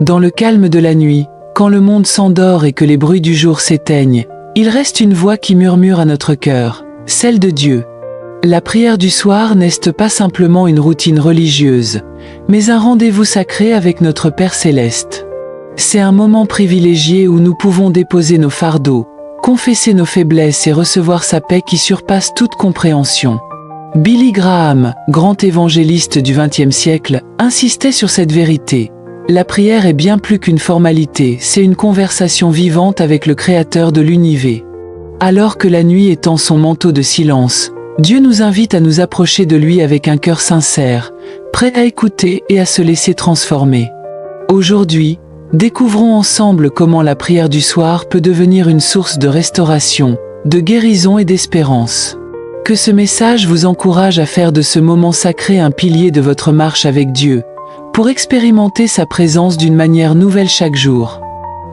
Dans le calme de la nuit, quand le monde s'endort et que les bruits du jour s'éteignent, il reste une voix qui murmure à notre cœur, celle de Dieu. La prière du soir n'est pas simplement une routine religieuse, mais un rendez-vous sacré avec notre Père Céleste. C'est un moment privilégié où nous pouvons déposer nos fardeaux, confesser nos faiblesses et recevoir sa paix qui surpasse toute compréhension. Billy Graham, grand évangéliste du XXe siècle, insistait sur cette vérité. La prière est bien plus qu'une formalité, c'est une conversation vivante avec le Créateur de l'univers. Alors que la nuit étend son manteau de silence, Dieu nous invite à nous approcher de lui avec un cœur sincère, prêt à écouter et à se laisser transformer. Aujourd'hui, découvrons ensemble comment la prière du soir peut devenir une source de restauration, de guérison et d'espérance. Que ce message vous encourage à faire de ce moment sacré un pilier de votre marche avec Dieu, pour expérimenter sa présence d'une manière nouvelle chaque jour.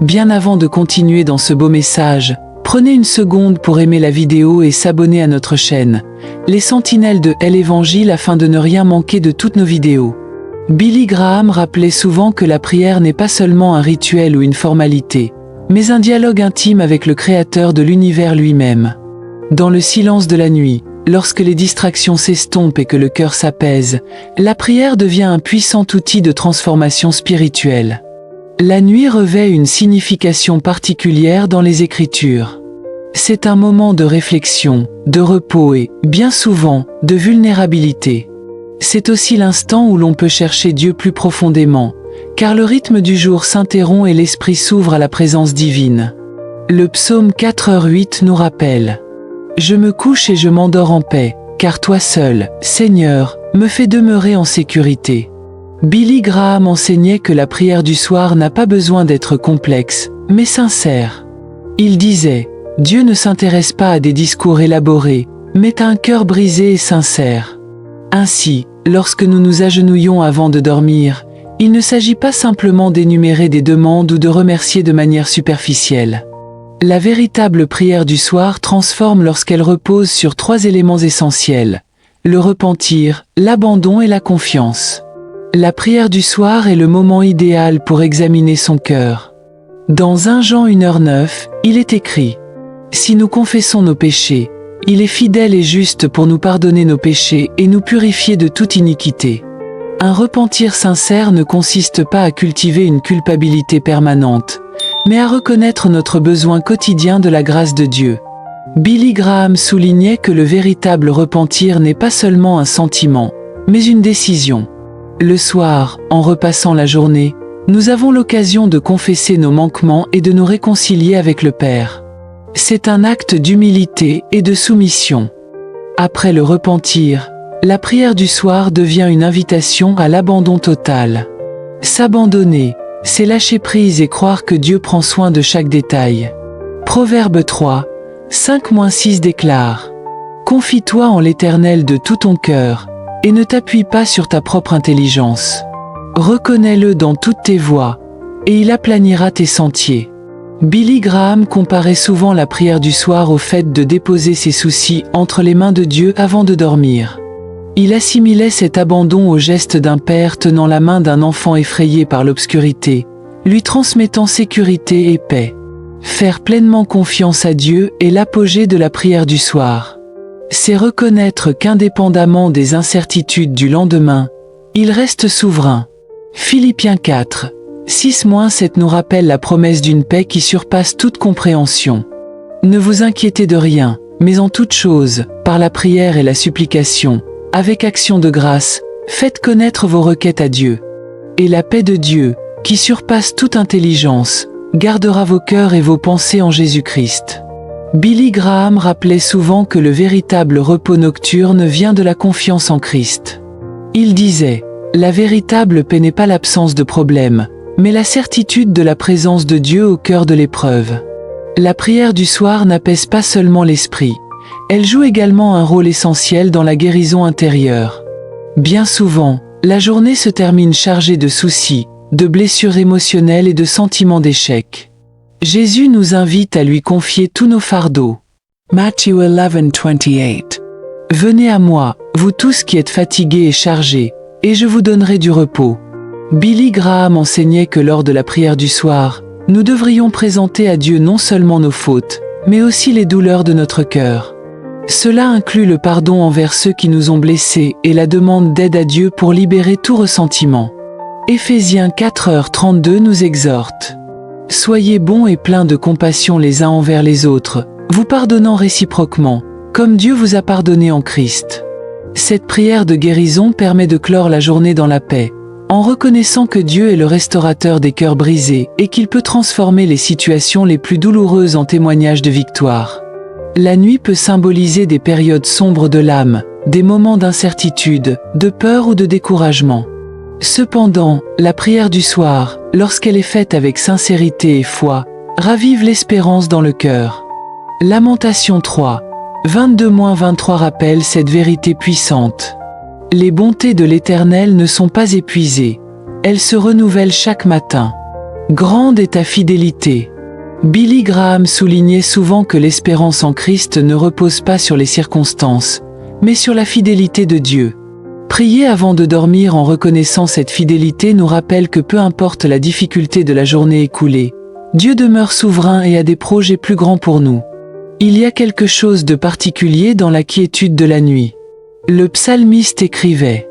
Bien avant de continuer dans ce beau message, prenez une seconde pour aimer la vidéo et s'abonner à notre chaîne, Les Sentinelles de l'Évangile, afin de ne rien manquer de toutes nos vidéos. Billy Graham rappelait souvent que la prière n'est pas seulement un rituel ou une formalité, mais un dialogue intime avec le Créateur de l'univers lui-même. Dans le silence de la nuit, lorsque les distractions s'estompent et que le cœur s'apaise, la prière devient un puissant outil de transformation spirituelle. La nuit revêt une signification particulière dans les Écritures. C'est un moment de réflexion, de repos et, bien souvent, de vulnérabilité. C'est aussi l'instant où l'on peut chercher Dieu plus profondément, car le rythme du jour s'interrompt et l'esprit s'ouvre à la présence divine. Le psaume 4h08 nous rappelle: « Je me couche et je m'endors en paix, car toi seul, Seigneur, me fais demeurer en sécurité. » Billy Graham enseignait que la prière du soir n'a pas besoin d'être complexe, mais sincère. Il disait: « Dieu ne s'intéresse pas à des discours élaborés, mais à un cœur brisé et sincère. » Ainsi, lorsque nous nous agenouillons avant de dormir, il ne s'agit pas simplement d'énumérer des demandes ou de remercier de manière superficielle. La véritable prière du soir transforme lorsqu'elle repose sur 3 éléments essentiels: le repentir, l'abandon et la confiance. La prière du soir est le moment idéal pour examiner son cœur. Dans 1 Jean 1h9, il est écrit: « Si nous confessons nos péchés, il est fidèle et juste pour nous pardonner nos péchés et nous purifier de toute iniquité. » Un repentir sincère ne consiste pas à cultiver une culpabilité permanente, mais à reconnaître notre besoin quotidien de la grâce de Dieu. Billy Graham soulignait que le véritable repentir n'est pas seulement un sentiment, mais une décision. Le soir, en repassant la journée, nous avons l'occasion de confesser nos manquements et de nous réconcilier avec le Père. C'est un acte d'humilité et de soumission. Après le repentir, la prière du soir devient une invitation à l'abandon total. S'abandonner, c'est lâcher prise et croire que Dieu prend soin de chaque détail. Proverbe 3, 5-6 déclare: « Confie-toi en l'Éternel de tout ton cœur, et ne t'appuie pas sur ta propre intelligence. Reconnais-le dans toutes tes voies, et il aplanira tes sentiers. » Billy Graham comparait souvent la prière du soir au fait de déposer ses soucis entre les mains de Dieu avant de dormir. Il assimilait cet abandon au geste d'un père tenant la main d'un enfant effrayé par l'obscurité, lui transmettant sécurité et paix. Faire pleinement confiance à Dieu est l'apogée de la prière du soir. C'est reconnaître qu'indépendamment des incertitudes du lendemain, il reste souverain. Philippiens 4, 6-7 nous rappelle la promesse d'une paix qui surpasse toute compréhension. Ne vous inquiétez de rien, mais en toute chose, par la prière et la supplication, avec action de grâce, faites connaître vos requêtes à Dieu. Et la paix de Dieu, qui surpasse toute intelligence, gardera vos cœurs et vos pensées en Jésus-Christ. Billy Graham rappelait souvent que le véritable repos nocturne vient de la confiance en Christ. Il disait: « La véritable paix n'est pas l'absence de problème, mais la certitude de la présence de Dieu au cœur de l'épreuve. » La prière du soir n'apaise pas seulement l'esprit, elle joue également un rôle essentiel dans la guérison intérieure. Bien souvent, la journée se termine chargée de soucis, de blessures émotionnelles et de sentiments d'échec. Jésus nous invite à lui confier tous nos fardeaux. Matthieu 11:28. Venez à moi, vous tous qui êtes fatigués et chargés, et je vous donnerai du repos. Billy Graham enseignait que lors de la prière du soir, nous devrions présenter à Dieu non seulement nos fautes, mais aussi les douleurs de notre cœur. Cela inclut le pardon envers ceux qui nous ont blessés et la demande d'aide à Dieu pour libérer tout ressentiment. Éphésiens 4h32 nous exhorte. Soyez bons et pleins de compassion les uns envers les autres, vous pardonnant réciproquement, comme Dieu vous a pardonné en Christ. Cette prière de guérison permet de clore la journée dans la paix, en reconnaissant que Dieu est le restaurateur des cœurs brisés et qu'il peut transformer les situations les plus douloureuses en témoignages de victoire. La nuit peut symboliser des périodes sombres de l'âme, des moments d'incertitude, de peur ou de découragement. Cependant, la prière du soir, lorsqu'elle est faite avec sincérité et foi, ravive l'espérance dans le cœur. Lamentation 3, 22-23 rappelle cette vérité puissante. Les bontés de l'Éternel ne sont pas épuisées, elles se renouvellent chaque matin. Grande est ta fidélité. Billy Graham soulignait souvent que l'espérance en Christ ne repose pas sur les circonstances, mais sur la fidélité de Dieu. Prier avant de dormir en reconnaissant cette fidélité nous rappelle que peu importe la difficulté de la journée écoulée, Dieu demeure souverain et a des projets plus grands pour nous. Il y a quelque chose de particulier dans la quiétude de la nuit. Le psalmiste écrivait,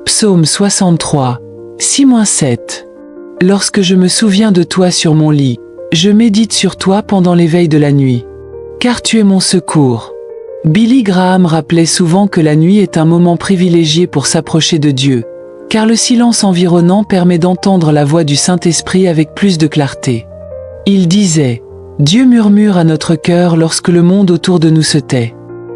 Psaume 63, 6-7. Lorsque je me souviens de toi sur mon lit, je médite sur toi pendant l'éveil de la nuit. Car tu es mon secours. Billy Graham rappelait souvent que la nuit est un moment privilégié pour s'approcher de Dieu, car le silence environnant permet d'entendre la voix du Saint-Esprit avec plus de clarté. Il disait, Dieu murmure à notre cœur lorsque le monde autour de nous se tait.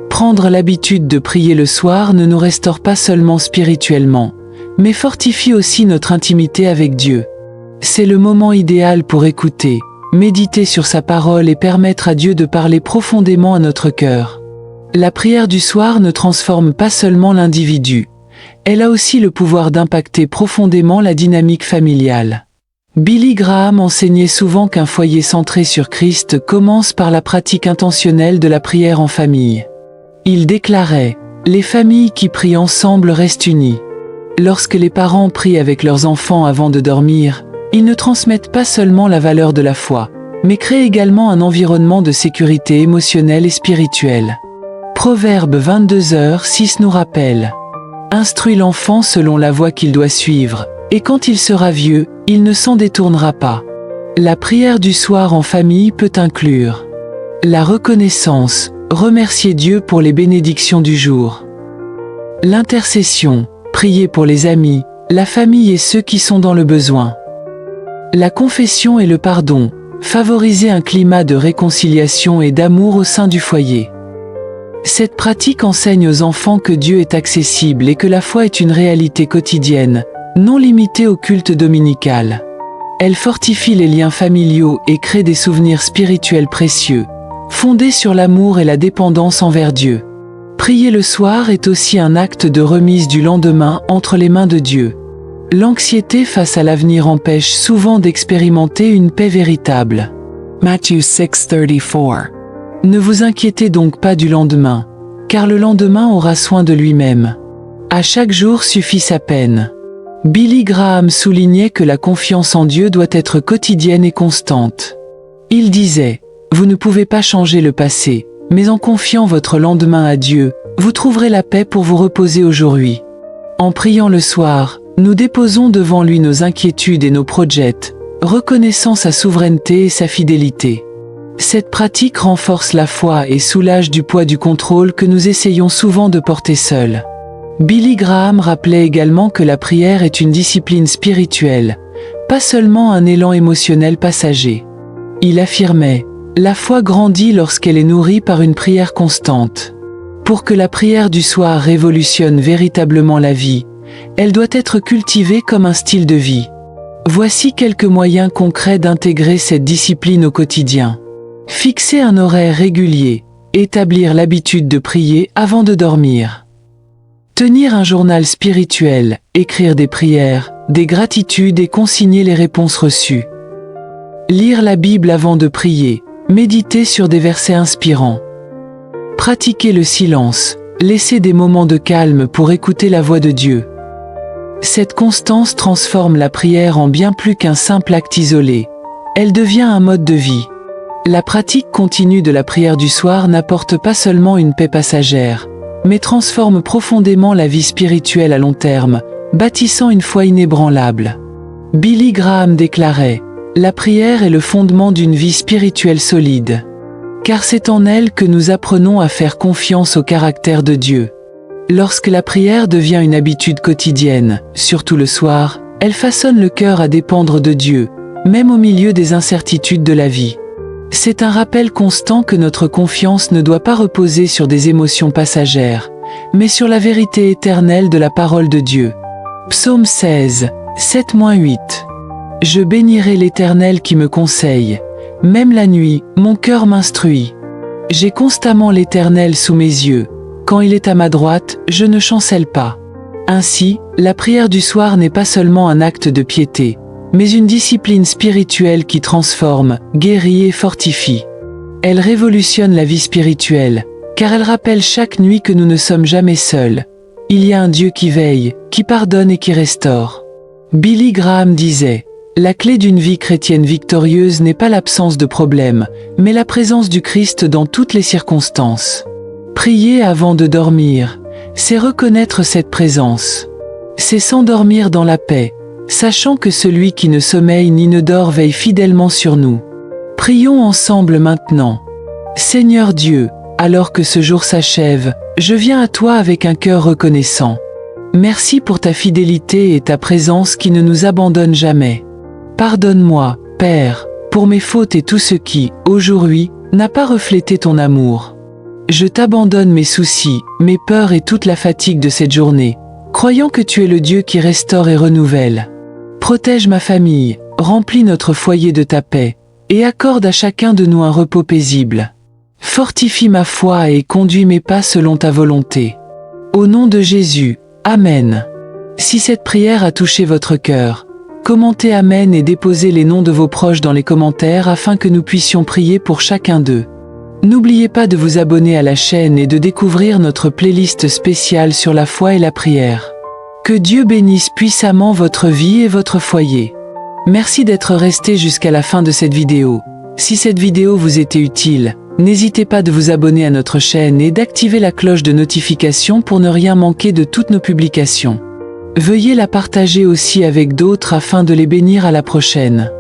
Prendre l'habitude de prier le soir ne nous restaure pas seulement spirituellement, mais fortifie aussi notre intimité avec Dieu. C'est le moment idéal pour écouter, méditer sur sa parole et permettre à Dieu de parler profondément à notre cœur. La prière du soir ne transforme pas seulement l'individu, elle a aussi le pouvoir d'impacter profondément la dynamique familiale. Billy Graham enseignait souvent qu'un foyer centré sur Christ commence par la pratique intentionnelle de la prière en famille. Il déclarait, « Les familles qui prient ensemble restent unies. » Lorsque les parents prient avec leurs enfants avant de dormir, ils ne transmettent pas seulement la valeur de la foi, mais créent également un environnement de sécurité émotionnelle et spirituelle. Proverbe 22h6 nous rappelle, « Instruis l'enfant selon la voie qu'il doit suivre, et quand il sera vieux, il ne s'en détournera pas. » La prière du soir en famille peut inclure la reconnaissance, remercier Dieu pour les bénédictions du jour. L'intercession, prier pour les amis, la famille et ceux qui sont dans le besoin. La confession et le pardon, favoriser un climat de réconciliation et d'amour au sein du foyer. Cette pratique enseigne aux enfants que Dieu est accessible et que la foi est une réalité quotidienne, non limitée au culte dominical. Elle fortifie les liens familiaux et crée des souvenirs spirituels précieux, fondés sur l'amour et la dépendance envers Dieu. Prier le soir est aussi un acte de remise du lendemain entre les mains de Dieu. L'anxiété face à l'avenir empêche souvent d'expérimenter une paix véritable. Matthieu 6:34. Ne vous inquiétez donc pas du lendemain, car le lendemain aura soin de lui-même. À chaque jour suffit sa peine. Billy Graham soulignait que la confiance en Dieu doit être quotidienne et constante. Il disait, « Vous ne pouvez pas changer le passé, mais en confiant votre lendemain à Dieu, vous trouverez la paix pour vous reposer aujourd'hui. » En priant le soir, nous déposons devant lui nos inquiétudes et nos projets, reconnaissant sa souveraineté et sa fidélité. Cette pratique renforce la foi et soulage du poids du contrôle que nous essayons souvent de porter seuls. Billy Graham rappelait également que la prière est une discipline spirituelle, pas seulement un élan émotionnel passager. Il affirmait, « La foi grandit lorsqu'elle est nourrie par une prière constante. Pour que la prière du soir révolutionne véritablement la vie, elle doit être cultivée comme un style de vie. » Voici quelques moyens concrets d'intégrer cette discipline au quotidien. Fixer un horaire régulier, établir l'habitude de prier avant de dormir. Tenir un journal spirituel, écrire des prières, des gratitudes et consigner les réponses reçues. Lire la Bible avant de prier, méditer sur des versets inspirants. Pratiquer le silence, laisser des moments de calme pour écouter la voix de Dieu. Cette constance transforme la prière en bien plus qu'un simple acte isolé. Elle devient un mode de vie. La pratique continue de la prière du soir n'apporte pas seulement une paix passagère, mais transforme profondément la vie spirituelle à long terme, bâtissant une foi inébranlable. Billy Graham déclarait « La prière est le fondement d'une vie spirituelle solide. Car c'est en elle que nous apprenons à faire confiance au caractère de Dieu. Lorsque la prière devient une habitude quotidienne, surtout le soir, elle façonne le cœur à dépendre de Dieu, même au milieu des incertitudes de la vie. C'est un rappel constant que notre confiance ne doit pas reposer sur des émotions passagères, mais sur la vérité éternelle de la parole de Dieu. Psaume 16, 7-8. Je bénirai l'Éternel qui me conseille. Même la nuit, mon cœur m'instruit. J'ai constamment l'Éternel sous mes yeux. Quand il est à ma droite, je ne chancelle pas. Ainsi, la prière du soir n'est pas seulement un acte de piété, mais une discipline spirituelle qui transforme, guérit et fortifie. Elle révolutionne la vie spirituelle, car elle rappelle chaque nuit que nous ne sommes jamais seuls. Il y a un Dieu qui veille, qui pardonne et qui restaure. Billy Graham disait « La clé d'une vie chrétienne victorieuse n'est pas l'absence de problèmes, mais la présence du Christ dans toutes les circonstances. » Prier avant de dormir, c'est reconnaître cette présence. C'est s'endormir dans la paix, sachant que celui qui ne sommeille ni ne dort veille fidèlement sur nous. Prions ensemble maintenant. Seigneur Dieu, alors que ce jour s'achève, je viens à toi avec un cœur reconnaissant. Merci pour ta fidélité et ta présence qui ne nous abandonne jamais. Pardonne-moi, Père, pour mes fautes et tout ce qui, aujourd'hui, n'a pas reflété ton amour. Je t'abandonne mes soucis, mes peurs et toute la fatigue de cette journée, croyant que tu es le Dieu qui restaure et renouvelle. Protège ma famille, remplis notre foyer de ta paix, et accorde à chacun de nous un repos paisible. Fortifie ma foi et conduis mes pas selon ta volonté. Au nom de Jésus, Amen. Si cette prière a touché votre cœur, commentez Amen et déposez les noms de vos proches dans les commentaires afin que nous puissions prier pour chacun d'eux. N'oubliez pas de vous abonner à la chaîne et de découvrir notre playlist spéciale sur la foi et la prière. Que Dieu bénisse puissamment votre vie et votre foyer. Merci d'être resté jusqu'à la fin de cette vidéo. Si cette vidéo vous était utile, n'hésitez pas de vous abonner à notre chaîne et d'activer la cloche de notification pour ne rien manquer de toutes nos publications. Veuillez la partager aussi avec d'autres afin de les bénir à la prochaine.